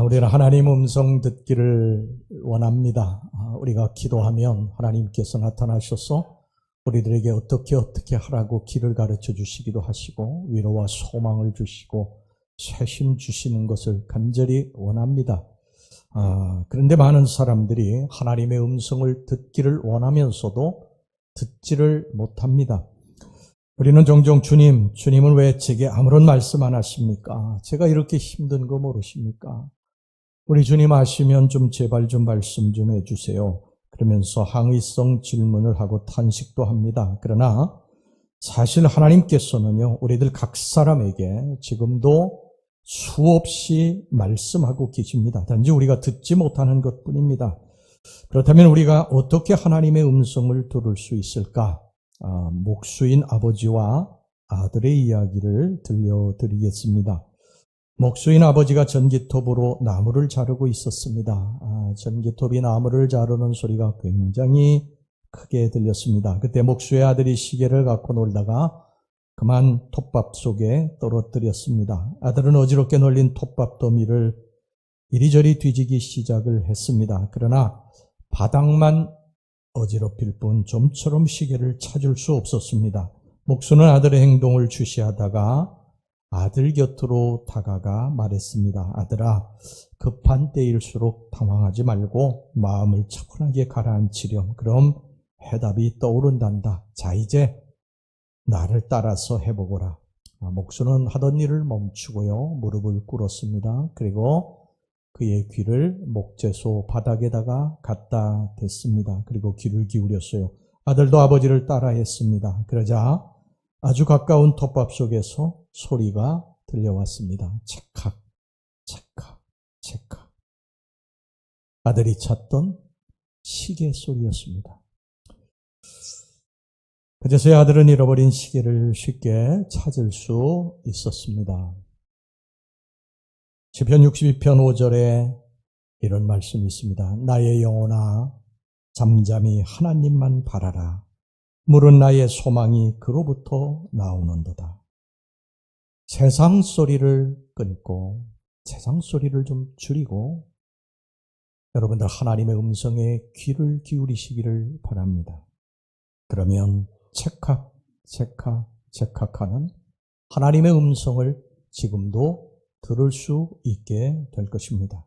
우리는 하나님 음성 듣기를 원합니다. 우리가 기도하면 하나님께서 나타나셔서 우리들에게 어떻게 하라고 길을 가르쳐 주시기도 하시고 위로와 소망을 주시고 쇄심 주시는 것을 간절히 원합니다. 그런데 많은 사람들이 하나님의 음성을 듣기를 원하면서도 듣지를 못합니다. 우리는 종종 주님은 왜 제게 아무런 말씀 안 하십니까? 제가 이렇게 힘든 거 모르십니까? 우리 주님 아시면 좀 제발 좀 말씀 좀 해주세요. 그러면서 항의성 질문을 하고 탄식도 합니다. 그러나 사실 하나님께서는요, 우리들 각 사람에게 지금도 수없이 말씀하고 계십니다. 단지 우리가 듣지 못하는 것뿐입니다. 그렇다면 우리가 어떻게 하나님의 음성을 들을 수 있을까? 목수인 아버지와 아들의 이야기를 들려드리겠습니다. 목수인 아버지가 전기톱으로 나무를 자르고 있었습니다. 전기톱이 나무를 자르는 소리가 굉장히 크게 들렸습니다. 그때 목수의 아들이 시계를 갖고 놀다가 그만 톱밥 속에 떨어뜨렸습니다. 아들은 어지럽게 놀린 톱밥 더미를 이리저리 뒤지기 시작을 했습니다. 그러나 바닥만 어지럽힐 뿐 좀처럼 시계를 찾을 수 없었습니다. 목수는 아들의 행동을 주시하다가 아들 곁으로 다가가 말했습니다. 아들아, 급한 때일수록 당황하지 말고 마음을 차분하게 가라앉히렴. 그럼 해답이 떠오른단다. 자, 이제 나를 따라서 해보거라. 목수는 하던 일을 멈추고요, 무릎을 꿇었습니다. 그리고 그의 귀를 목재소 바닥에다가 갖다 댔습니다. 그리고 귀를 기울였어요. 아들도 아버지를 따라 했습니다. 그러자 아주 가까운 톱밥 속에서 소리가 들려왔습니다. 찰칵, 찰칵, 찰칵. 아들이 찾던 시계 소리였습니다. 그제서야 아들은 잃어버린 시계를 쉽게 찾을 수 있었습니다. 시편 62편 5절에 이런 말씀이 있습니다. 나의 영혼아 잠잠히 하나님만 바라라. 물은 나의 소망이 그로부터 나오는도다. 세상 소리를 끊고 세상 소리를 좀 줄이고 여러분들 하나님의 음성에 귀를 기울이시기를 바랍니다. 그러면 찰칵 찰칵하는 하나님의 음성을 지금도 들을 수 있게 될 것입니다.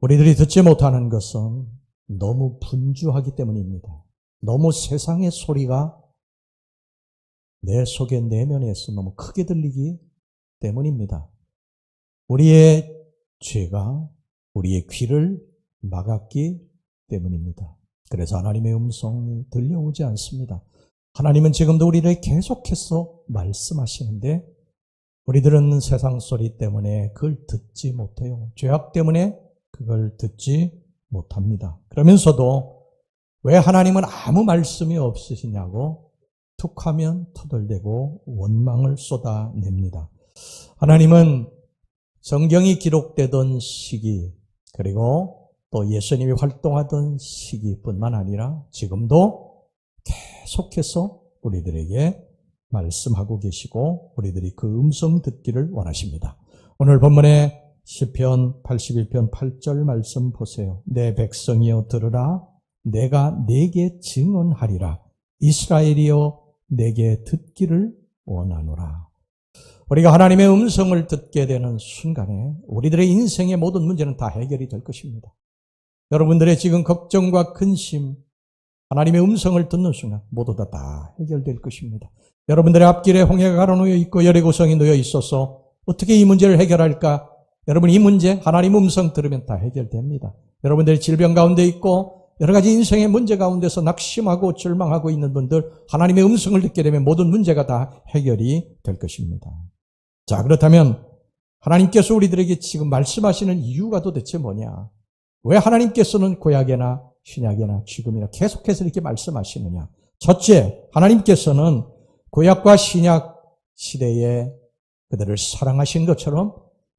우리들이 듣지 못하는 것은 너무 분주하기 때문입니다. 너무 세상의 소리가 내 속의 내면에서 너무 크게 들리기 때문입니다. 우리의 죄가 우리의 귀를 막았기 때문입니다. 그래서 하나님의 음성이 들려오지 않습니다. 하나님은 지금도 우리를 계속해서 말씀하시는데 우리들은 세상 소리 때문에 그걸 듣지 못해요. 죄악 때문에 그걸 듣지 못합니다. 그러면서도 왜 하나님은 아무 말씀이 없으시냐고 툭하면 터덜대고 원망을 쏟아냅니다. 하나님은 성경이 기록되던 시기 그리고 또 예수님이 활동하던 시기뿐만 아니라 지금도 계속해서 우리들에게 말씀하고 계시고 우리들이 그 음성 듣기를 원하십니다. 오늘 본문의 시편 81편 8절 말씀 보세요. 내 백성이여 들으라. 내가 내게 증언하리라. 이스라엘이여 내게 듣기를 원하노라. 우리가 하나님의 음성을 듣게 되는 순간에 우리들의 인생의 모든 문제는 다 해결이 될 것입니다. 여러분들의 지금 걱정과 근심, 하나님의 음성을 듣는 순간 모두 다 해결될 것입니다. 여러분들의 앞길에 홍해가 가로놓여 있고 여리고성이 놓여 있어서 어떻게 이 문제를 해결할까? 여러분 이 문제 하나님 음성 들으면 다 해결됩니다. 여러분들이 질병 가운데 있고 여러 가지 인생의 문제 가운데서 낙심하고 절망하고 있는 분들 하나님의 음성을 듣게 되면 모든 문제가 다 해결이 될 것입니다. 자, 그렇다면 하나님께서 우리들에게 지금 말씀하시는 이유가 도대체 뭐냐? 왜 하나님께서는 구약이나 신약이나 지금이나 계속해서 이렇게 말씀하시느냐? 첫째, 하나님께서는 구약과 신약 시대에 그들을 사랑하신 것처럼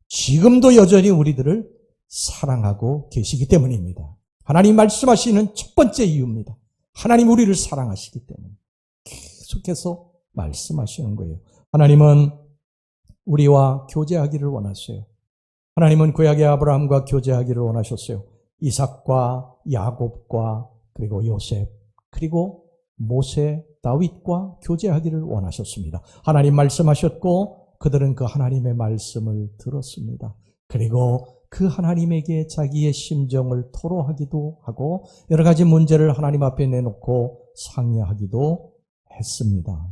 지금도 여전히 우리들을 사랑하고 계시기 때문입니다. 하나님 말씀하시는 첫 번째 이유입니다. 하나님 우리를 사랑하시기 때문에 계속해서 말씀하시는 거예요. 하나님은 우리와 교제하기를 원하세요. 하나님은 구약의 아브라함과 교제하기를 원하셨어요. 이삭과 야곱과 그리고 요셉 그리고 모세, 다윗과 교제하기를 원하셨습니다. 하나님 말씀하셨고 그들은 그 하나님의 말씀을 들었습니다. 그리고 그 하나님에게 자기의 심정을 토로하기도 하고 여러 가지 문제를 하나님 앞에 내놓고 상의하기도 했습니다.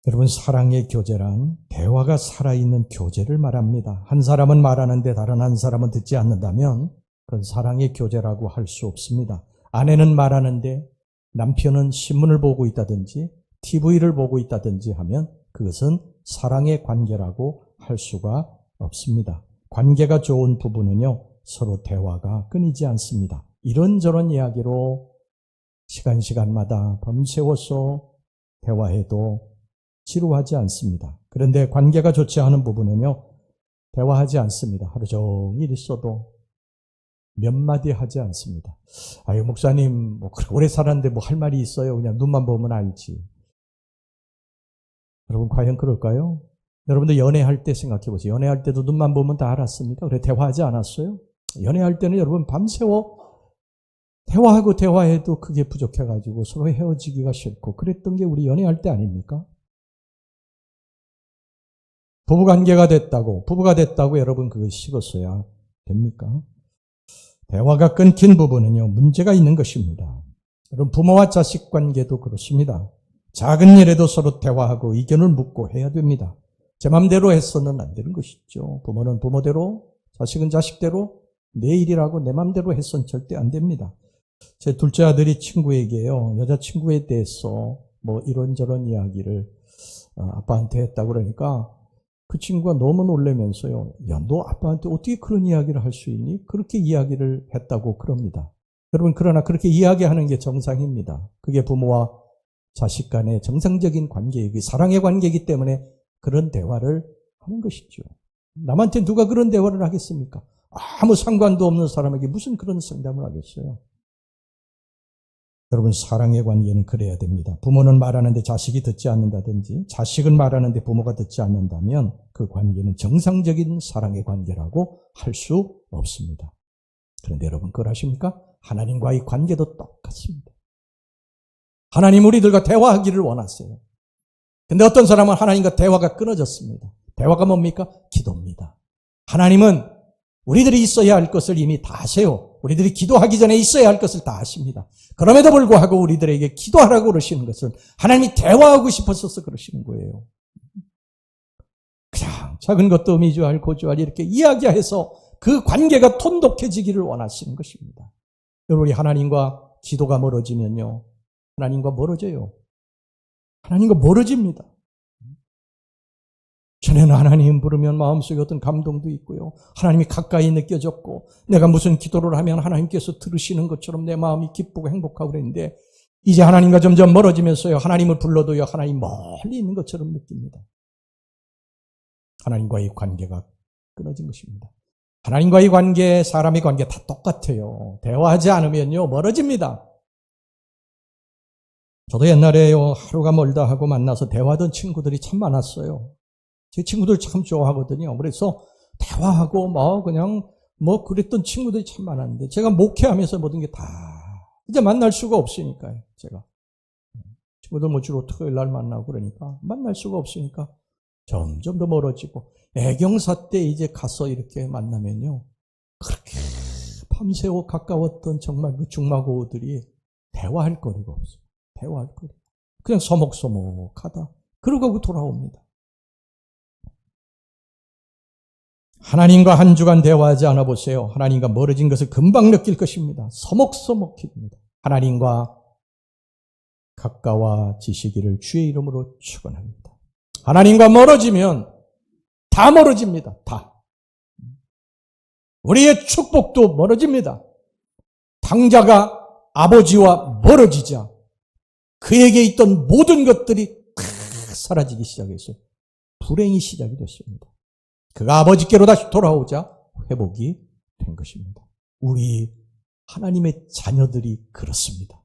여러분, 사랑의 교제란 대화가 살아있는 교제를 말합니다. 한 사람은 말하는데 다른 한 사람은 듣지 않는다면 그건 사랑의 교제라고 할 수 없습니다. 아내는 말하는데 남편은 신문을 보고 있다든지 TV를 보고 있다든지 하면 그것은 사랑의 관계라고 할 수가 없습니다. 관계가 좋은 부부는요, 서로 대화가 끊이지 않습니다. 이런저런 이야기로 시간마다 밤새워서 대화해도 지루하지 않습니다. 그런데 관계가 좋지 않은 부부는요, 대화하지 않습니다. 하루 종일 있어도 몇 마디 하지 않습니다. 아유, 목사님, 오래 살았는데 할 말이 있어요? 그냥 눈만 보면 알지. 여러분, 과연 그럴까요? 여러분들 연애할 때 생각해 보세요. 연애할 때도 눈만 보면 다 알았습니까? 그래, 대화하지 않았어요? 연애할 때는 여러분 밤새워 대화하고 대화해도 그게 부족해가지고 서로 헤어지기가 싫고 그랬던 게 우리 연애할 때 아닙니까? 부부가 됐다고 여러분 그거 식었어야 됩니까? 대화가 끊긴 부부는요, 문제가 있는 것입니다. 여러분, 부모와 자식 관계도 그렇습니다. 작은 일에도 서로 대화하고 의견을 묻고 해야 됩니다. 제 맘대로 해서는 안 되는 것이죠. 부모는 부모대로, 자식은 자식대로, 내 일이라고 내 맘대로 해서는 절대 안 됩니다. 제 둘째 아들이 친구에게요, 여자친구에 대해서 이런저런 이야기를 아빠한테 했다고 그러니까 그 친구가 너무 놀라면서요, 야, 너 아빠한테 어떻게 그런 이야기를 할 수 있니? 그렇게 이야기를 했다고 그럽니다. 여러분, 그러나 그렇게 이야기하는 게 정상입니다. 그게 부모와 자식 간의 정상적인 관계이기, 사랑의 관계이기 때문에 그런 대화를 하는 것이죠. 남한테 누가 그런 대화를 하겠습니까? 아무 상관도 없는 사람에게 무슨 그런 상담을 하겠어요? 여러분, 사랑의 관계는 그래야 됩니다. 부모는 말하는데 자식이 듣지 않는다든지 자식은 말하는데 부모가 듣지 않는다면 그 관계는 정상적인 사랑의 관계라고 할 수 없습니다. 그런데 여러분, 그걸 아십니까? 하나님과의 관계도 똑같습니다. 하나님 우리들과 대화하기를 원하세요. 근데 어떤 사람은 하나님과 대화가 끊어졌습니다. 대화가 뭡니까? 기도입니다. 하나님은 우리들이 있어야 할 것을 이미 다 아세요. 우리들이 기도하기 전에 있어야 할 것을 다 아십니다. 그럼에도 불구하고 우리들에게 기도하라고 그러시는 것은 하나님이 대화하고 싶어서 그러시는 거예요. 그냥 작은 것도 미주알 고주알 이렇게 이야기해서 그 관계가 돈독해지기를 원하시는 것입니다. 여러분, 우리 하나님과 기도가 멀어지면요, 하나님과 멀어져요. 하나님과 멀어집니다. 전에는 하나님 부르면 마음속에 어떤 감동도 있고요, 하나님이 가까이 느껴졌고 내가 무슨 기도를 하면 하나님께서 들으시는 것처럼 내 마음이 기쁘고 행복하고 그랬는데 이제 하나님과 점점 멀어지면서요, 하나님을 불러도요, 하나님 멀리 있는 것처럼 느낍니다. 하나님과의 관계가 끊어진 것입니다. 하나님과의 관계, 사람의 관계 다 똑같아요. 대화하지 않으면요, 멀어집니다. 저도 옛날에요, 하루가 멀다 하고 만나서 대화하던 친구들이 참 많았어요. 제 친구들 참 좋아하거든요. 그래서 대화하고 그냥 그랬던 친구들이 참 많았는데 제가 목회하면서 모든 게 다 이제 만날 수가 없으니까요. 제가 친구들 주로 토요일 날 만나고 그러니까 만날 수가 없으니까 점점 더 멀어지고 애경사 때 이제 가서 이렇게 만나면요, 그렇게 밤새워 가까웠던 정말 그 중마고우들이 대화할 거리가 없어요. 대화할 거리. 그냥 서먹서먹하다. 그러고 돌아옵니다. 하나님과 한 주간 대화하지 않아 보세요. 하나님과 멀어진 것을 금방 느낄 것입니다. 서먹서먹해집니다. 하나님과 가까워지시기를 주의 이름으로 축원합니다. 하나님과 멀어지면 다 멀어집니다. 다. 우리의 축복도 멀어집니다. 당자가 아버지와 멀어지자 그에게 있던 모든 것들이 다 사라지기 시작했어요. 불행이 시작이 됐습니다. 그가 아버지께로 다시 돌아오자 회복이 된 것입니다. 우리 하나님의 자녀들이 그렇습니다.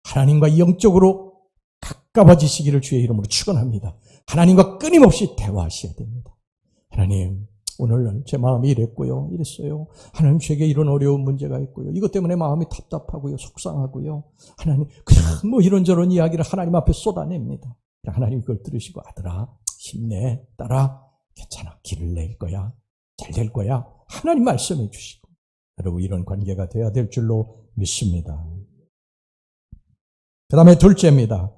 하나님과 영적으로 가까워지시기를 주의 이름으로 축원합니다. 하나님과 끊임없이 대화하셔야 됩니다. 하나님, 오늘 제 마음이 이랬고요, 이랬어요. 하나님, 제게 이런 어려운 문제가 있고요. 이것 때문에 마음이 답답하고요, 속상하고요. 하나님, 그냥 뭐 이런저런 이야기를 하나님 앞에 쏟아냅니다. 하나님 그걸 들으시고, 아들아, 힘내, 딸아, 괜찮아, 길을 낼 거야, 잘 될 거야. 하나님 말씀해 주시고, 여러분 이런 관계가 돼야 될 줄로 믿습니다. 그 다음에 둘째입니다.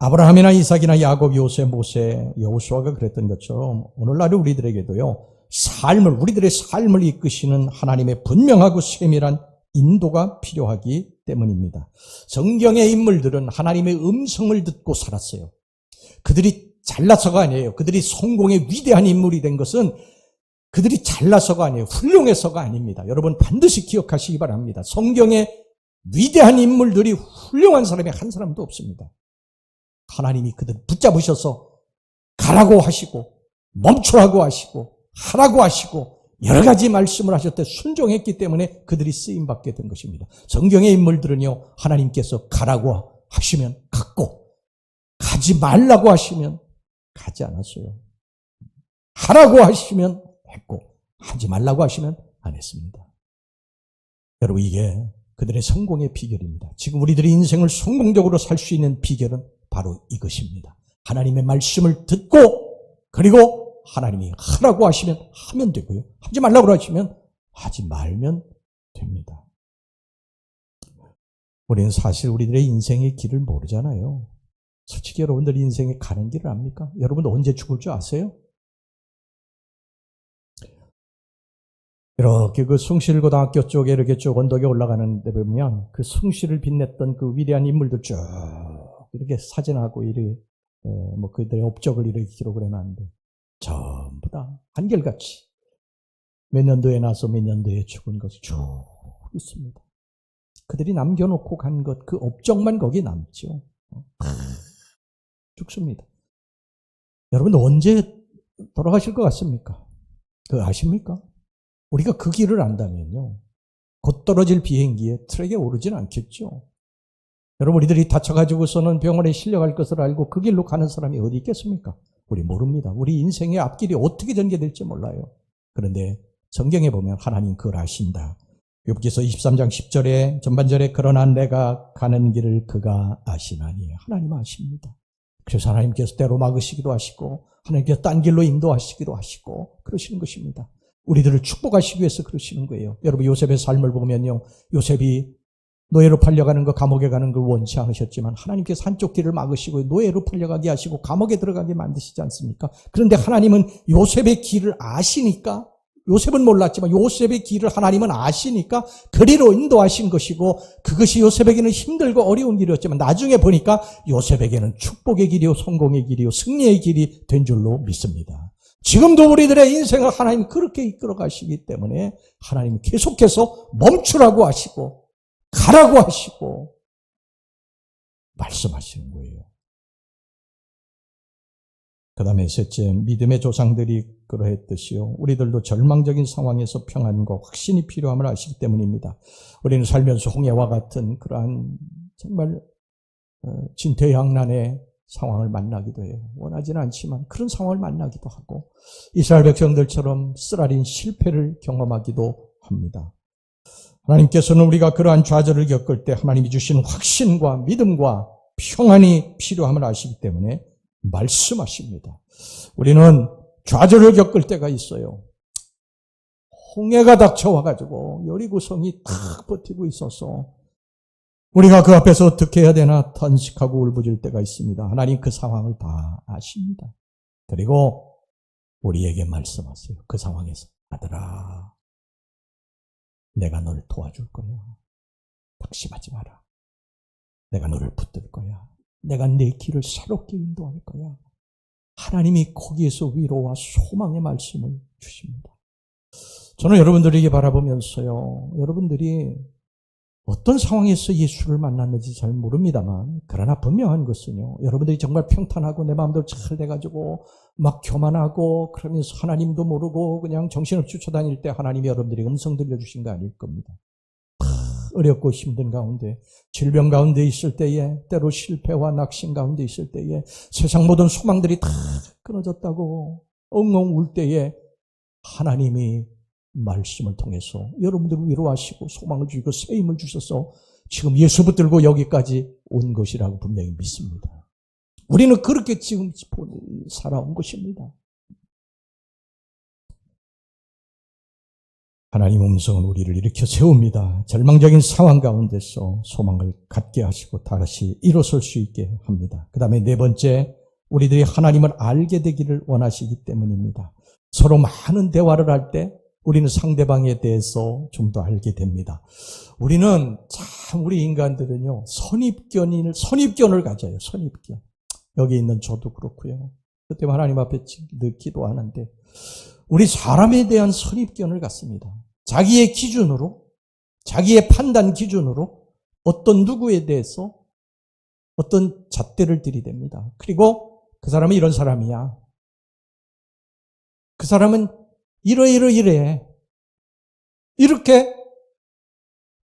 아브라함이나 이삭이나 야곱, 요셉, 모세, 여호수아가 그랬던 것처럼 오늘날 우리들에게도요, 우리들의 삶을 이끄시는 하나님의 분명하고 세밀한 인도가 필요하기 때문입니다. 성경의 인물들은 하나님의 음성을 듣고 살았어요. 그들이 잘나서가 아니에요. 그들이 성공의 위대한 인물이 된 것은 그들이 잘나서가 아니에요. 훌륭해서가 아닙니다. 여러분 반드시 기억하시기 바랍니다. 성경의 위대한 인물들이 훌륭한 사람이 한 사람도 없습니다. 하나님이 그들 붙잡으셔서 가라고 하시고 멈추라고 하시고 하라고 하시고 여러 가지 말씀을 하셨을 때 순종했기 때문에 그들이 쓰임받게 된 것입니다. 성경의 인물들은요, 하나님께서 가라고 하시면 갔고, 가지 말라고 하시면 가지 않았어요. 하라고 하시면 했고, 하지 말라고 하시면 안 했습니다. 여러분, 이게 그들의 성공의 비결입니다. 지금 우리들이 인생을 성공적으로 살 수 있는 비결은 바로 이것입니다. 하나님의 말씀을 듣고, 그리고 하나님이 하라고 하시면 하면 되고요. 하지 말라고 하시면 하지 말면 됩니다. 우리는 사실 우리들의 인생의 길을 모르잖아요. 솔직히 여러분들 인생에 가는 길을 압니까? 여러분 언제 죽을 줄 아세요? 이렇게 그 숭실고등학교 쪽에 이렇게 쭉 언덕에 올라가는 데 보면 그 숭실을 빛냈던 그 위대한 인물들 쭉 이렇게 사진하고 이렇게 뭐 그들의 업적을 이렇게 기록을 해놨는데 전부 다 한결같이 몇 년도에 나서 몇 년도에 죽은 것이 쭉 있습니다. 그들이 남겨놓고 간 것, 그 업적만 거기 남죠. 죽습니다. 여러분 언제 돌아가실 것 같습니까? 그거 아십니까? 우리가 그 길을 안다면요, 곧 떨어질 비행기에 트랙에 오르진 않겠죠. 여러분 우리들이 다쳐가지고서는 병원에 실려갈 것을 알고 그 길로 가는 사람이 어디 있겠습니까? 우리 모릅니다. 우리 인생의 앞길이 어떻게 전개될지 몰라요. 그런데 성경에 보면 하나님 그걸 아신다. 욥기서 23장 10절에 전반절에 그러나 내가 가는 길을 그가 아시나니, 하나님 아십니다. 그래서 하나님께서 때로 막으시기도 하시고 하나님께서 딴 길로 인도하시기도 하시고 그러시는 것입니다. 우리들을 축복하시기 위해서 그러시는 거예요. 여러분 요셉의 삶을 보면요, 요셉이 노예로 팔려가는 거, 감옥에 가는 걸 원치 않으셨지만 하나님께서 한쪽 길을 막으시고 노예로 팔려가게 하시고 감옥에 들어가게 만드시지 않습니까? 그런데 하나님은 요셉의 길을 아시니까, 요셉은 몰랐지만 요셉의 길을 하나님은 아시니까 그리로 인도하신 것이고, 그것이 요셉에게는 힘들고 어려운 길이었지만 나중에 보니까 요셉에게는 축복의 길이요 성공의 길이요 승리의 길이 된 줄로 믿습니다. 지금도 우리들의 인생을 하나님 그렇게 이끌어 가시기 때문에 하나님 계속해서 멈추라고 하시고 가라고 하시고 말씀하시는 거예요. 그 다음에 셋째, 믿음의 조상들이 그러했듯이요, 우리들도 절망적인 상황에서 평안과 확신이 필요함을 아시기 때문입니다. 우리는 살면서 홍해와 같은 그러한 정말 진퇴양난의 상황을 만나기도 해요. 원하지는 않지만 그런 상황을 만나기도 하고 이스라엘 백성들처럼 쓰라린 실패를 경험하기도 합니다. 하나님께서는 우리가 그러한 좌절을 겪을 때 하나님이 주신 확신과 믿음과 평안이 필요함을 아시기 때문에 말씀하십니다. 우리는 좌절을 겪을 때가 있어요. 홍해가 닥쳐와가지고 여리고성이 탁 버티고 있어서 우리가 그 앞에서 어떻게 해야 되나 탄식하고 울부짖을 때가 있습니다. 하나님 그 상황을 다 아십니다. 그리고 우리에게 말씀하세요. 그 상황에서 아들아, 내가 너를 도와줄 거야. 낙심하지 마라. 내가 너를 붙들 거야. 내가 내 길을 새롭게 인도할 거야. 하나님이 거기에서 위로와 소망의 말씀을 주십니다. 저는 여러분들에게 바라보면서요, 여러분들이 어떤 상황에서 예수를 만났는지 잘 모릅니다만, 그러나 분명한 것은요, 여러분들이 정말 평탄하고 내 마음대로 잘 돼가지고 막 교만하고 그러면서 하나님도 모르고 그냥 정신없이 쫓아다닐 때 하나님이 여러분들이 음성 들려주신 거 아닐 겁니다. 어렵고 힘든 가운데, 질병 가운데 있을 때에, 때로 실패와 낙심 가운데 있을 때에, 세상 모든 소망들이 다 끊어졌다고 엉엉 울 때에 하나님이 말씀을 통해서 여러분들을 위로하시고 소망을 주시고 새 힘을 주셔서 지금 예수 붙들고 여기까지 온 것이라고 분명히 믿습니다. 우리는 그렇게 지금 살아온 것입니다. 하나님 음성은 우리를 일으켜 세웁니다. 절망적인 상황 가운데서 소망을 갖게 하시고 다시 일어설 수 있게 합니다. 그 다음에 네 번째, 우리들이 하나님을 알게 되기를 원하시기 때문입니다. 서로 많은 대화를 할 때 우리는 상대방에 대해서 좀 더 알게 됩니다. 우리는 참 우리 인간들은요, 선입견을 가져요. 선입견. 여기 있는 저도 그렇고요. 그때 하나님 앞에 늘 기도하는데 우리 사람에 대한 선입견을 갖습니다. 자기의 기준으로, 자기의 판단 기준으로 어떤 누구에 대해서 어떤 잣대를 들이댑니다. 그리고 그 사람은 이런 사람이야. 그 사람은 이래. 이렇게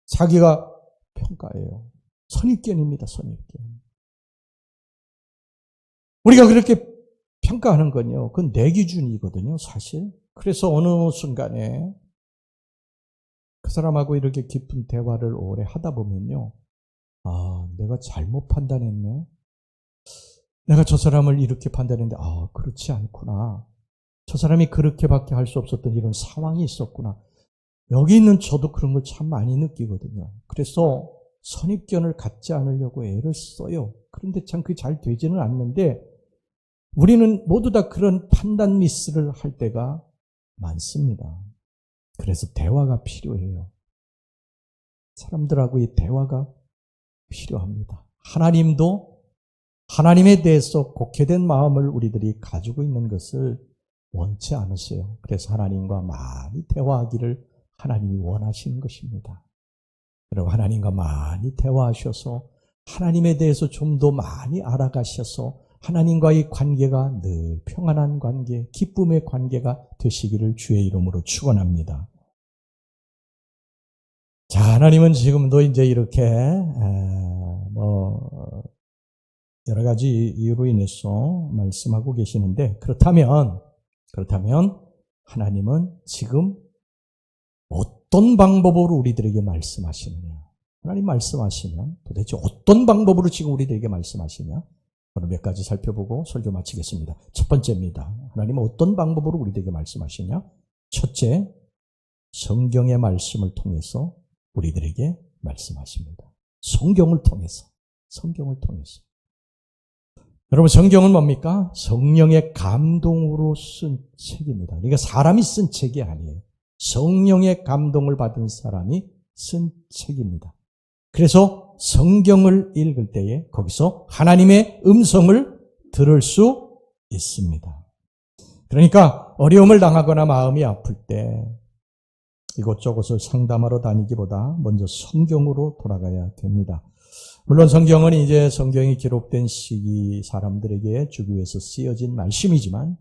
자기가 평가해요. 선입견입니다. 선입견. 우리가 그렇게 평가하는 건요, 그건 내 기준이거든요, 사실. 그래서 어느 순간에 그 사람하고 이렇게 깊은 대화를 오래 하다 보면요, 내가 잘못 판단했네. 내가 저 사람을 이렇게 판단했는데, 그렇지 않구나. 저 사람이 그렇게밖에 할 수 없었던 이런 상황이 있었구나. 여기 있는 저도 그런 걸 참 많이 느끼거든요. 그래서 선입견을 갖지 않으려고 애를 써요. 그런데 참 그게 잘 되지는 않는데, 우리는 모두 다 그런 판단 미스를 할 때가 많습니다. 그래서 대화가 필요해요. 사람들하고의 대화가 필요합니다. 하나님도 하나님에 대해서 곡해된 마음을 우리들이 가지고 있는 것을 원치 않으세요. 그래서 하나님과 많이 대화하기를 하나님이 원하시는 것입니다. 여러분, 하나님과 많이 대화하셔서 하나님에 대해서 좀 더 많이 알아가셔서 하나님과의 관계가 늘 평안한 관계, 기쁨의 관계가 되시기를 주의 이름으로 축원합니다. 자, 하나님은 지금도 이제 이렇게 여러 가지 이유로 인해서 말씀하고 계시는데, 그렇다면 하나님은 지금 어떤 방법으로 우리들에게 말씀하시느냐? 하나님 말씀하시면 도대체 어떤 방법으로 지금 우리들에게 말씀하시냐? 오늘 몇 가지 살펴보고 설교 마치겠습니다. 첫 번째입니다. 하나님은 어떤 방법으로 우리들에게 말씀하시냐? 첫째, 성경의 말씀을 통해서 우리들에게 말씀하십니다. 성경을 통해서. 여러분, 성경은 뭡니까? 성령의 감동으로 쓴 책입니다. 그러니까 사람이 쓴 책이 아니에요. 성령의 감동을 받은 사람이 쓴 책입니다. 그래서 성경을 읽을 때에 거기서 하나님의 음성을 들을 수 있습니다. 그러니까 어려움을 당하거나 마음이 아플 때 이곳저곳을 상담하러 다니기보다 먼저 성경으로 돌아가야 됩니다. 물론 성경은 이제 성경이 기록된 시기 사람들에게 주기 위해서 쓰여진 말씀이지만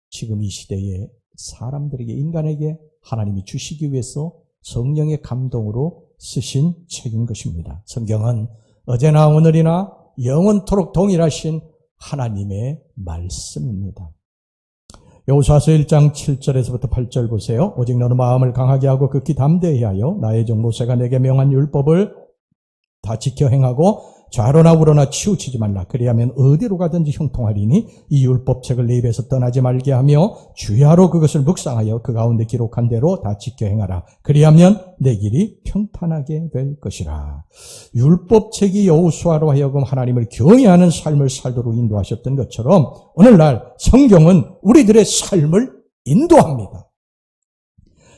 지금 이 시대에 사람들에게, 인간에게 하나님이 주시기 위해서 성령의 감동으로 쓰신 책인 것입니다. 성경은 어제나 오늘이나 영원토록 동일하신 하나님의 말씀입니다. 여호수아서 1장 7절에서부터 8절 보세요. 오직 너는 마음을 강하게 하고 극히 담대히 하여 나의 종 모세가 내게 명한 율법을 다 지켜 행하고 좌로나 우로나 치우치지 말라. 그리하면 어디로 가든지 형통하리니 이 율법책을 내 입에서 떠나지 말게 하며 주야로 그것을 묵상하여 그 가운데 기록한 대로 다 지켜 행하라. 그리하면 내 길이 평탄하게 될 것이라. 율법책이 여호수아로 하여금 하나님을 경외하는 삶을 살도록 인도하셨던 것처럼 오늘날 성경은 우리들의 삶을 인도합니다.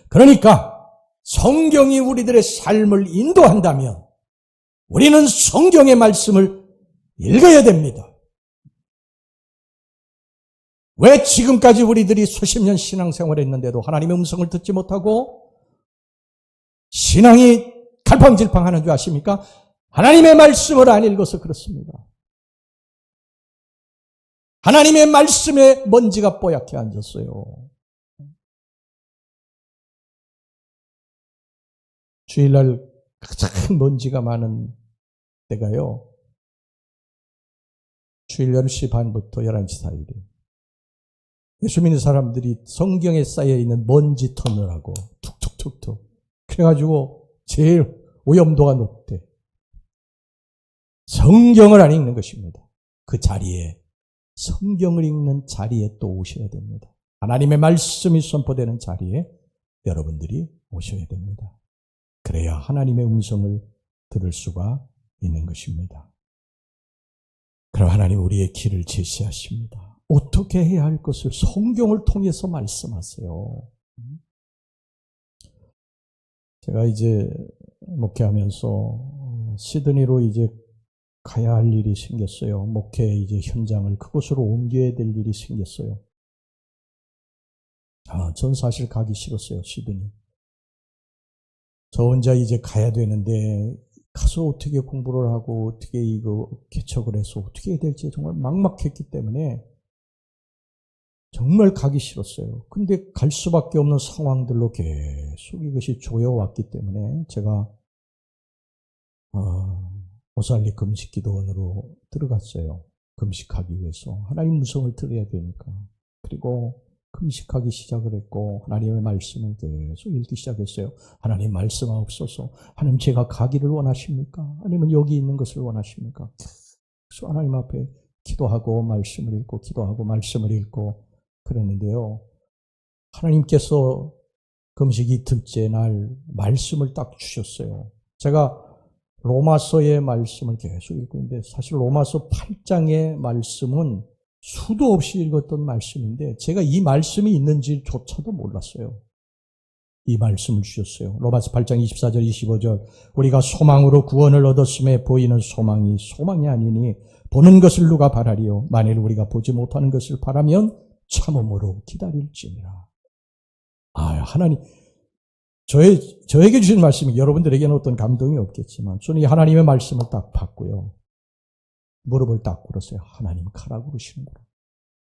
그러니까 성경이 우리들의 삶을 인도한다면 우리는 성경의 말씀을 읽어야 됩니다. 왜 지금까지 우리들이 수십 년 신앙생활을 했는데도 하나님의 음성을 듣지 못하고 신앙이 갈팡질팡하는 줄 아십니까? 하나님의 말씀을 안 읽어서 그렇습니다. 하나님의 말씀에 먼지가 뽀얗게 앉았어요. 주일날 가장 먼지가 많은 때가요, 주일 10시 반부터 11시 사이에 예수 믿는 사람들이 성경에 쌓여있는 먼지 터널하고 툭툭툭툭 그래가지고 제일 오염도가 높대. 성경을 안 읽는 것입니다. 그 자리에, 성경을 읽는 자리에 또 오셔야 됩니다. 하나님의 말씀이 선포되는 자리에 여러분들이 오셔야 됩니다. 그래야 하나님의 음성을 들을 수가 있는 것입니다. 그럼 하나님 우리의 길을 제시하십니다. 어떻게 해야 할 것을 성경을 통해서 말씀하세요. 제가 이제 목회하면서 시드니로 이제 가야 할 일이 생겼어요. 목회 이제 현장을 그곳으로 옮겨야 될 일이 생겼어요. 전 사실 가기 싫었어요, 시드니. 저 혼자 이제 가야 되는데 가서 어떻게 공부를 하고 어떻게 이거 개척을 해서 어떻게 해야 될지 정말 막막했기 때문에 정말 가기 싫었어요. 근데 갈 수밖에 없는 상황들로 계속 이것이 조여왔기 때문에 제가 모살리 금식기도원으로 들어갔어요. 금식하기 위해서. 하나님 음성을 들어야 되니까. 그리고 금식하기 시작을 했고 하나님의 말씀을 계속 읽기 시작했어요. 하나님 말씀하옵소서. 하나님 제가 가기를 원하십니까? 아니면 여기 있는 것을 원하십니까? 그래서 하나님 앞에 기도하고 말씀을 읽고 기도하고 말씀을 읽고 그러는데요. 하나님께서 금식 이틀째 날 말씀을 딱 주셨어요. 제가 로마서의 말씀을 계속 읽고 있는데 사실 로마서 8장의 말씀은 수도 없이 읽었던 말씀인데 제가 이 말씀이 있는지조차도 몰랐어요. 이 말씀을 주셨어요. 로마서 8장 24절 25절 우리가 소망으로 구원을 얻었음에 보이는 소망이 아니니 보는 것을 누가 바라리요. 만일 우리가 보지 못하는 것을 바라면 참음으로 기다릴지니라. 하나님 저에게 주신 말씀이 여러분들에게는 어떤 감동이 없겠지만 저는 이 하나님의 말씀을 딱 받고요. 무릎을 딱 꿇었어요. 하나님 가라고 그러시는구나.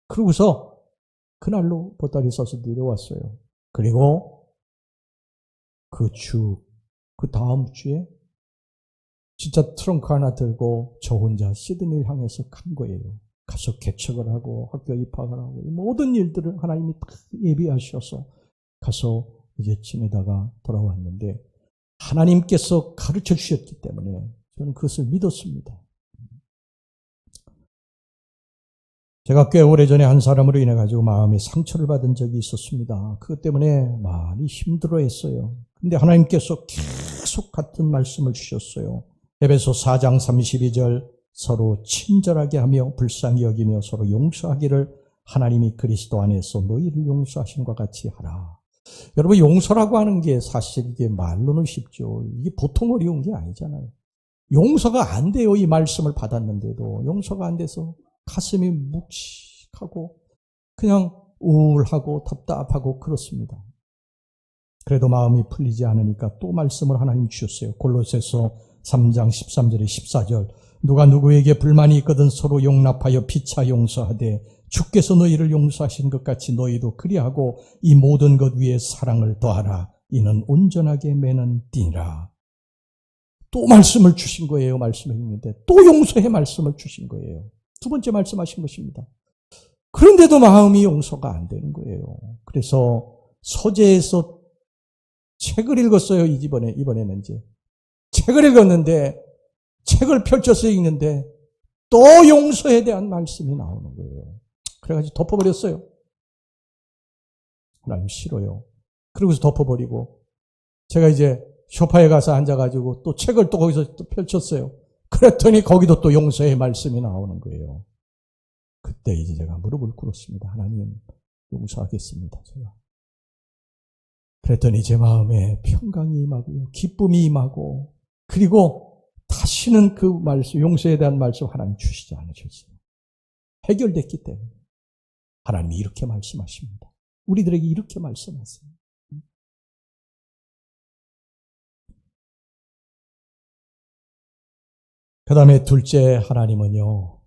그러고서 그날로 보따리 싸서 내려왔어요. 그리고 그 다음 주에 진짜 트렁크 하나 들고 저 혼자 시드니를 향해서 간 거예요. 가서 개척을 하고 학교 입학을 하고 모든 일들을 하나님이 다 예비하셔서 가서 이제 지내다가 돌아왔는데 하나님께서 가르쳐 주셨기 때문에 저는 그것을 믿었습니다. 제가 꽤 오래전에 한 사람으로 인해 가지고 마음에 상처를 받은 적이 있었습니다. 그것 때문에 많이 힘들어했어요. 근데 하나님께서 계속 같은 말씀을 주셨어요. 에베소 4장 32절 서로 친절하게 하며 불쌍히 여기며 서로 용서하기를 하나님이 그리스도 안에서 너희를 용서하신 것 같이 하라. 여러분 용서라고 하는 게 사실 이게 말로는 쉽죠. 이게 보통 어려운 게 아니잖아요. 용서가 안 돼요. 이 말씀을 받았는데도 용서가 안 돼서 가슴이 묵직하고 그냥 우울하고 답답하고 그렇습니다. 그래도 마음이 풀리지 않으니까 또 말씀을 하나님 주셨어요. 골로새서 3장 13절에 14절 누가 누구에게 불만이 있거든 서로 용납하여 피차 용서하되 주께서 너희를 용서하신 것 같이 너희도 그리하고 이 모든 것 위에 사랑을 더하라. 이는 온전하게 매는 띠니라. 또 말씀을 주신 거예요. 말씀을 읽는데 또 용서의 말씀을 주신 거예요. 두 번째 말씀하신 것입니다. 그런데도 마음이 용서가 안 되는 거예요. 그래서 서재에서 책을 읽었어요. 이번에는 이제 책을 읽었는데 책을 펼쳐서 읽는데 또 용서에 대한 말씀이 나오는 거예요. 그래가지고 덮어버렸어요. 하나님 싫어요. 그러고서 덮어버리고 제가 이제 소파에 가서 앉아가지고 또 책을 또 거기서 또 펼쳤어요. 그랬더니 거기도 또 용서의 말씀이 나오는 거예요. 그때 이제 제가 무릎을 꿇었습니다. 하나님 용서하겠습니다. 제가. 그랬더니 제 마음에 평강이 임하고요. 기쁨이 임하고 그리고 다시는 그 말씀, 용서에 대한 말씀 하나님 주시지 않으셨어요. 해결됐기 때문에 하나님이 이렇게 말씀하십니다. 우리들에게 이렇게 말씀하세요. 그 다음에 둘째 하나님은요.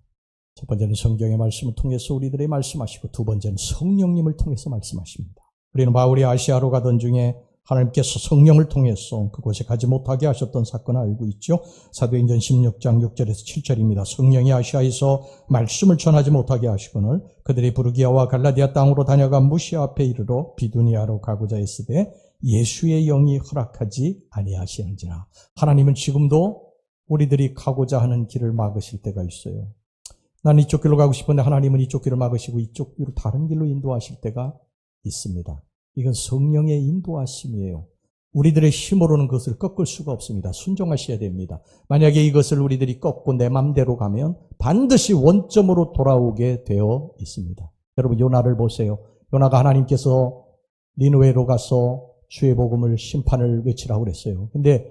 첫 번째는 성경의 말씀을 통해서 우리들에게 말씀하시고 두 번째는 성령님을 통해서 말씀하십니다. 우리는 바울이 아시아로 가던 중에 하나님께서 성령을 통해서 그곳에 가지 못하게 하셨던 사건을 알고 있죠. 사도행전 16장 6절에서 7절입니다. 성령이 아시아에서 말씀을 전하지 못하게 하시거늘 그들이 부르기아와 갈라디아 땅으로 다녀가 무시아 앞에 이르러 비두니아로 가고자 했으되 예수의 영이 허락하지 아니하시는지라. 하나님은 지금도 우리들이 가고자 하는 길을 막으실 때가 있어요. 나는 이쪽 길로 가고 싶은데 하나님은 이쪽 길을 막으시고 이쪽 길로 다른 길로 인도하실 때가 있습니다. 이건 성령의 인도하심이에요. 우리들의 힘으로는 그것을 꺾을 수가 없습니다. 순종하셔야 됩니다. 만약에 이것을 우리들이 꺾고 내 맘대로 가면 반드시 원점으로 돌아오게 되어 있습니다. 여러분 요나를 보세요. 요나가 하나님께서 니느웨로 가서 주의 복음을 심판을 외치라고 그랬어요. 근데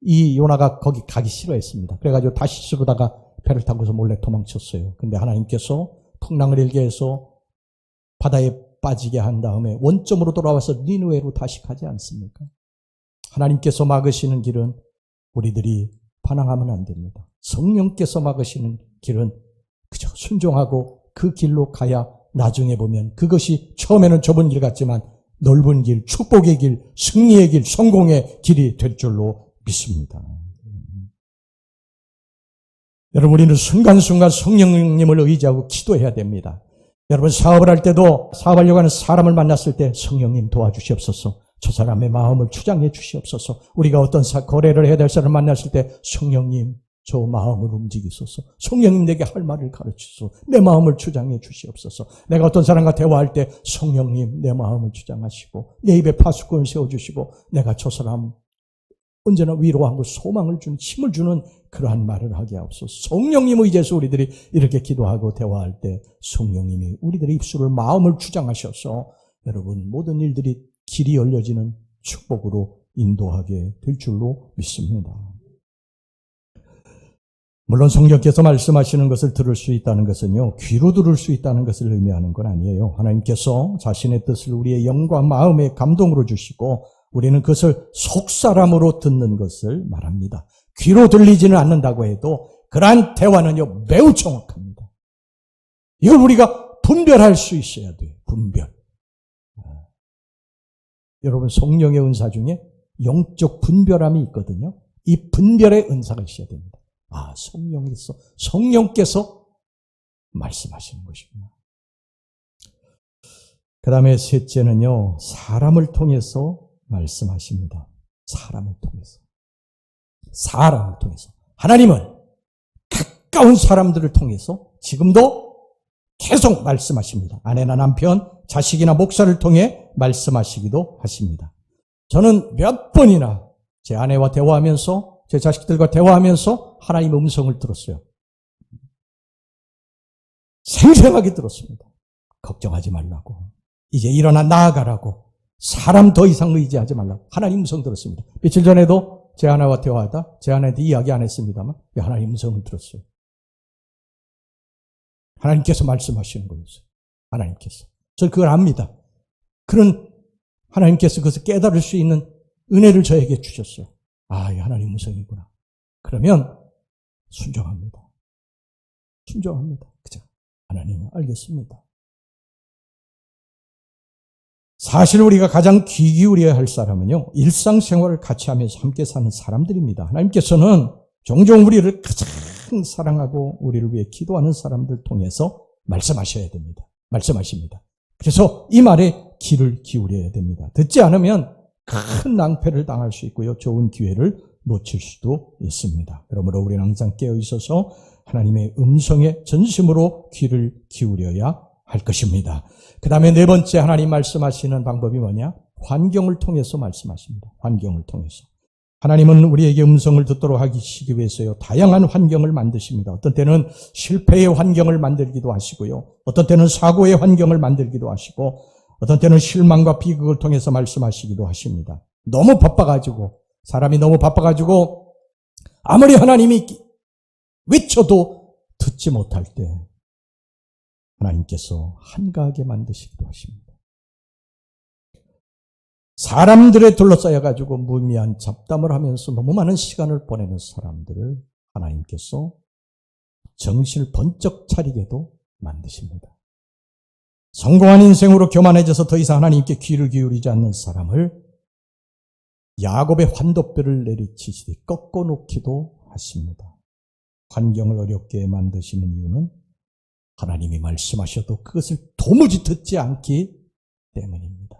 이 요나가 거기 가기 싫어했습니다. 그래가지고 다시스로다가 배를 타고서 몰래 도망쳤어요. 근데 하나님께서 풍랑을 일게 해서 바다에 빠지게 한 다음에 원점으로 돌아와서 니느웨로 다시 가지 않습니까? 하나님께서 막으시는 길은 우리들이 반항하면 안 됩니다. 성령께서 막으시는 길은 그저 순종하고 그 길로 가야 나중에 보면 그것이 처음에는 좁은 길 같지만 넓은 길, 축복의 길, 승리의 길, 성공의 길이 될 줄로 믿습니다. 여러분 우리는 순간순간 성령님을 의지하고 기도해야 됩니다. 여러분 사업을 할 때도 사업하려고 하는 사람을 만났을 때 성령님 도와주시옵소서. 저 사람의 마음을 주장해 주시옵소서. 우리가 어떤 거래를 해야 될 사람을 만났을 때 성령님 저 마음을 움직이소서. 성령님 내게 할 말을 가르치소서. 내 마음을 주장해 주시옵소서. 내가 어떤 사람과 대화할 때 성령님 내 마음을 주장하시고 내 입에 파수꾼을 세워주시고 내가 저 사람 언제나 위로하고 소망을 주는 힘을 주는 그러한 말을 하게 하옵소서. 성령님 의지해서 우리들이 이렇게 기도하고 대화할 때 성령님이 우리들의 입술을 마음을 주장하셔서 여러분 모든 일들이 길이 열려지는 축복으로 인도하게 될 줄로 믿습니다. 물론 성령께서 말씀하시는 것을 들을 수 있다는 것은요, 귀로 들을 수 있다는 것을 의미하는 건 아니에요. 하나님께서 자신의 뜻을 우리의 영과 마음의 감동으로 주시고 우리는 그것을 속사람으로 듣는 것을 말합니다. 귀로 들리지는 않는다고 해도 그러한 대화는요 매우 정확합니다. 이걸 우리가 분별할 수 있어야 돼요. 분별. 여러분 성령의 은사 중에 영적 분별함이 있거든요. 이 분별의 은사가 있어야 됩니다. 아, 성령께서 말씀하시는 것이구나. 그 다음에 셋째는요, 사람을 통해서 말씀하십니다. 사람을 통해서. 하나님은 가까운 사람들을 통해서 지금도 계속 말씀하십니다. 아내나 남편, 자식이나 목사를 통해 말씀하시기도 하십니다. 저는 몇 번이나 제 아내와 대화하면서 제 자식들과 대화하면서 하나님의 음성을 들었어요. 생생하게 들었습니다. 걱정하지 말라고. 이제 일어나 나아가라고. 사람 더 이상 의지하지 말라고. 하나님 음성 들었습니다. 며칠 전에도 제 아내와 대화하다 제 아내한테 이야기 안 했습니다만 하나님 음성을 들었어요. 하나님께서 말씀하시는 거였어요. 하나님께서. 저는 그걸 압니다. 그런 하나님께서 그것을 깨달을 수 있는 은혜를 저에게 주셨어요. 아, 이 하나님 음성이구나. 그러면 순종합니다. 그죠? 하나님 알겠습니다. 사실 우리가 가장 귀 기울여야 할 사람은요, 일상생활을 같이 하면서 함께 사는 사람들입니다. 하나님께서는 종종 우리를 가장 사랑하고 우리를 위해 기도하는 사람들 통해서 말씀하십니다. 그래서 이 말에 귀를 기울여야 됩니다. 듣지 않으면 큰 낭패를 당할 수 있고요. 좋은 기회를 놓칠 수도 있습니다. 그러므로 우리는 항상 깨어 있어서 하나님의 음성에 전심으로 귀를 기울여야 할 것입니다. 그 다음에 네 번째 하나님 말씀하시는 방법이 뭐냐? 환경을 통해서 말씀하십니다. 환경을 통해서. 하나님은 우리에게 음성을 듣도록 하시기 위해서요, 다양한 환경을 만드십니다. 어떤 때는 실패의 환경을 만들기도 하시고요. 어떤 때는 사고의 환경을 만들기도 하시고, 어떤 때는 실망과 비극을 통해서 말씀하시기도 하십니다. 너무 바빠가지고, 사람이 너무 바빠가지고, 아무리 하나님이 외쳐도 듣지 못할 때, 하나님께서 한가하게 만드시기도 하십니다. 사람들에 둘러싸여가지고 무의미한 잡담을 하면서 너무 많은 시간을 보내는 사람들을 하나님께서 정신을 번쩍 차리게도 만드십니다. 성공한 인생으로 교만해져서 더 이상 하나님께 귀를 기울이지 않는 사람을 야곱의 환도뼈를 내리치시되 꺾어놓기도 하십니다. 환경을 어렵게 만드시는 이유는 하나님이 말씀하셔도 그것을 도무지 듣지 않기 때문입니다.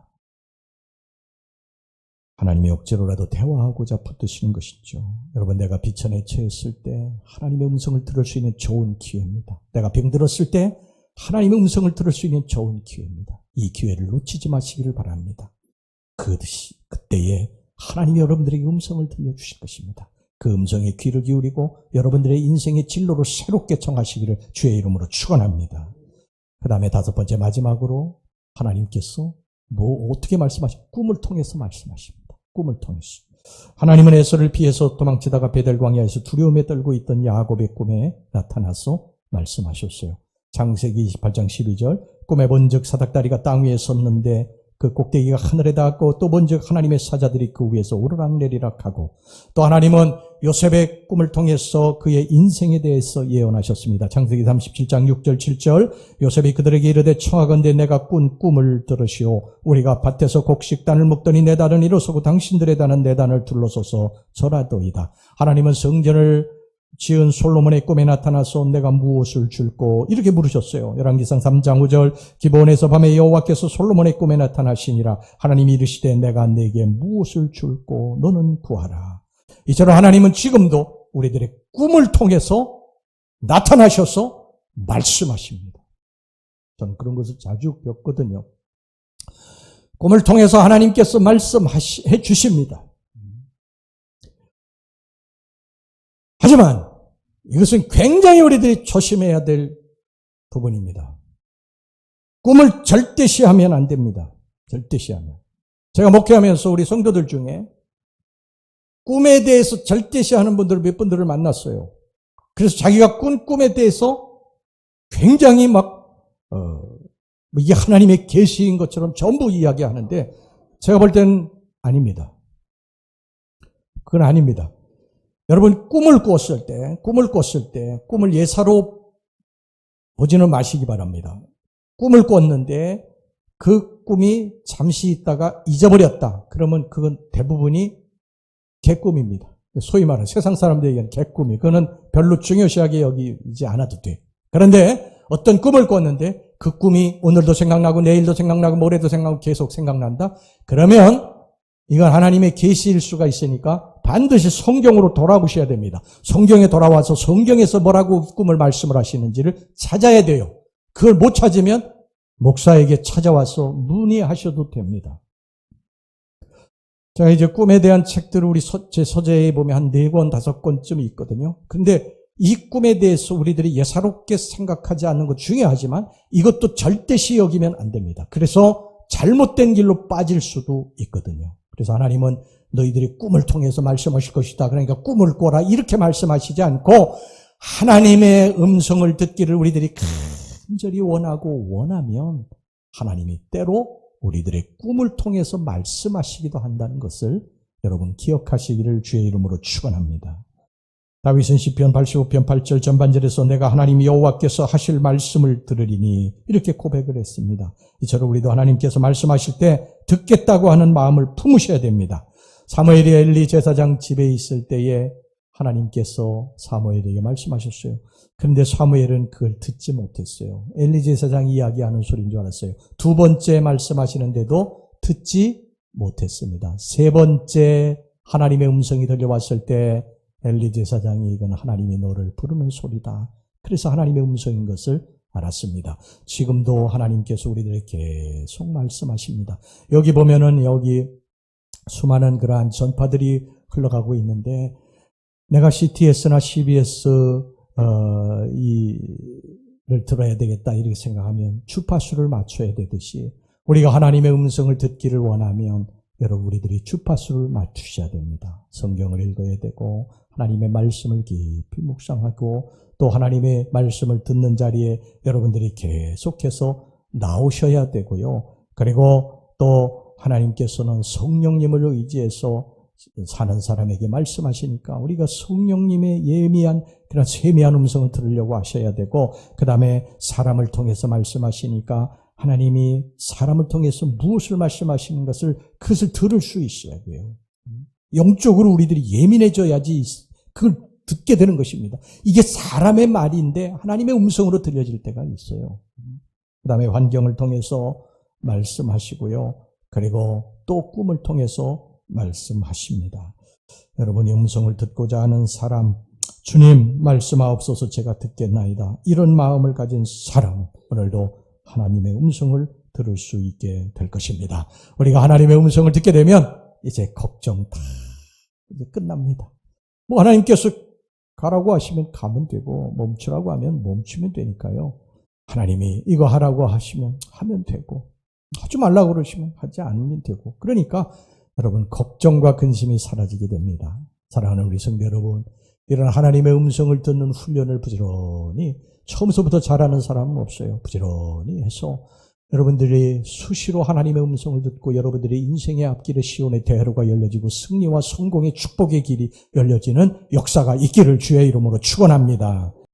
하나님이 억지로라도 대화하고자 붙드시는 것이죠. 여러분, 내가 비천에 처했을 때 하나님의 음성을 들을 수 있는 좋은 기회입니다. 내가 병들었을 때 하나님의 음성을 들을 수 있는 좋은 기회입니다. 이 기회를 놓치지 마시기를 바랍니다. 그때에 하나님이 여러분들에게 음성을 들려주실 것입니다. 그 음성에 귀를 기울이고 여러분들의 인생의 진로를 새롭게 정하시기를 주의 이름으로 축원합니다. 그 다음에 다섯 번째, 마지막으로 하나님께서 어떻게 말씀하십니까? 꿈을 통해서 말씀하십니다. 꿈을 통해서. 하나님은 에서를 피해서 도망치다가 베델 광야에서 두려움에 떨고 있던 야곱의 꿈에 나타나서 말씀하셨어요. 창세기 28장 12절, 꿈에 본즉 사닥다리가 땅 위에 섰는데 그 꼭대기가 하늘에 닿았고, 또 본즉 하나님의 사자들이 그 위에서 오르락내리락 하고, 또 하나님은 요셉의 꿈을 통해서 그의 인생에 대해서 예언하셨습니다. 창세기 37장 6절 7절, 요셉이 그들에게 이르되 청하건대 내가 꾼 꿈을 들으시오. 우리가 밭에서 곡식단을 먹더니 내 단은 일어서고 당신들의 단은 내 단을 둘러서서 절하도이다. 하나님은 성전을 지은 솔로몬의 꿈에 나타나서 내가 무엇을 줄꼬 이렇게 물으셨어요. 열왕기상 3장 5절, 기브온에서 밤에 여호와께서 솔로몬의 꿈에 나타나시니라. 하나님이 이르시되 내가 네게 무엇을 줄꼬 너는 구하라. 이처럼 하나님은 지금도 우리들의 꿈을 통해서 나타나셔서 말씀하십니다. 저는 그런 것을 자주 겪거든요. 꿈을 통해서 하나님께서 말씀해 주십니다. 하지만 이것은 굉장히 우리들이 조심해야 될 부분입니다. 꿈을 절대시하면 안 됩니다. 절대시하면. 제가 목회하면서 우리 성도들 중에 꿈에 대해서 절대시하는 몇 분들을 만났어요. 그래서 자기가 꾼 꿈에 대해서 굉장히 이게 하나님의 계시인 것처럼 전부 이야기하는데, 제가 볼 때는 아닙니다. 그건 아닙니다. 여러분, 꿈을 꿨을 때 꿈을 예사로 보지는 마시기 바랍니다. 꿈을 꿨는데 그 꿈이 잠시 있다가 잊어버렸다. 그러면 그건 대부분이 개꿈입니다. 소위 말하는 세상 사람들에게는 개꿈이. 그거는 별로 중요시하게 여기지 않아도 돼. 그런데 어떤 꿈을 꿨는데 그 꿈이 오늘도 생각나고 내일도 생각나고 모레도 생각나고 계속 생각난다. 그러면 이건 하나님의 계시일 수가 있으니까 반드시 성경으로 돌아오셔야 됩니다. 성경에 돌아와서 성경에서 뭐라고 꿈을 말씀을 하시는지를 찾아야 돼요. 그걸 못 찾으면 목사에게 찾아와서 문의하셔도 됩니다. 제가 이제 꿈에 대한 책들을 제 서재에 보면 한 4권, 5권쯤이 있거든요. 그런데 이 꿈에 대해서 우리들이 예사롭게 생각하지 않는 것 중요하지만 이것도 절대시 여기면 안 됩니다. 그래서 잘못된 길로 빠질 수도 있거든요. 그래서 하나님은 너희들이 꿈을 통해서 말씀하실 것이다. 그러니까 꿈을 꿔라 이렇게 말씀하시지 않고 하나님의 음성을 듣기를 우리들이 간절히 원하고 원하면 하나님이 때로 우리들의 꿈을 통해서 말씀하시기도 한다는 것을 여러분 기억하시기를 주의 이름으로 축원합니다. 다윗은 시편 85편 8절 전반절에서 내가 하나님 여호와께서 하실 말씀을 들으리니 이렇게 고백을 했습니다. 이처럼 우리도 하나님께서 말씀하실 때 듣겠다고 하는 마음을 품으셔야 됩니다. 사무엘이 엘리 제사장 집에 있을 때에 하나님께서 사무엘에게 말씀하셨어요. 그런데 사무엘은 그걸 듣지 못했어요. 엘리 제사장이 이야기하는 소리인 줄 알았어요. 2번째 말씀하시는데도 듣지 못했습니다. 3번째 하나님의 음성이 들려왔을 때 엘리 제사장이 이건 하나님이 너를 부르는 소리다. 그래서 하나님의 음성인 것을 알았습니다. 지금도 하나님께서 우리들에게 계속 말씀하십니다. 여기 보면은 여기 수많은 그러한 전파들이 흘러가고 있는데 내가 CTS나 CBS를 들어야 되겠다 이렇게 생각하면 주파수를 맞춰야 되듯이 우리가 하나님의 음성을 듣기를 원하면 여러분 우리들이 주파수를 맞추셔야 됩니다. 성경을 읽어야 되고 하나님의 말씀을 깊이 묵상하고 또 하나님의 말씀을 듣는 자리에 여러분들이 계속해서 나오셔야 되고요. 그리고 또 하나님께서는 성령님을 의지해서 사는 사람에게 말씀하시니까 우리가 성령님의 예미한 그런 세미한 음성을 들으려고 하셔야 되고 그 다음에 사람을 통해서 말씀하시니까 하나님이 사람을 통해서 무엇을 말씀하시는 것을 그것을 들을 수 있어야 돼요. 영적으로 우리들이 예민해져야지 그걸 듣게 되는 것입니다. 이게 사람의 말인데 하나님의 음성으로 들려질 때가 있어요. 그 다음에 환경을 통해서 말씀하시고요. 그리고 또 꿈을 통해서 말씀하십니다. 여러분이 음성을 듣고자 하는 사람, 주님 말씀하옵소서 제가 듣겠나이다. 이런 마음을 가진 사람, 오늘도 하나님의 음성을 들을 수 있게 될 것입니다. 우리가 하나님의 음성을 듣게 되면 이제 걱정 다 이제 끝납니다. 뭐 하나님께서 가라고 하시면 가면 되고 멈추라고 하면 멈추면 되니까요. 하나님이 이거 하라고 하시면 하면 되고 하지 말라고 그러시면 하지 않으면 되고 그러니까 여러분 걱정과 근심이 사라지게 됩니다. 사랑하는 우리 성도 여러분, 이런 하나님의 음성을 듣는 훈련을 부지런히 처음서부터 잘하는 사람은 없어요. 부지런히 해서 여러분들이 수시로 하나님의 음성을 듣고 여러분들의 인생의 앞길에 시온의 대로가 열려지고 승리와 성공의 축복의 길이 열려지는 역사가 있기를 주의 이름으로 축원합니다.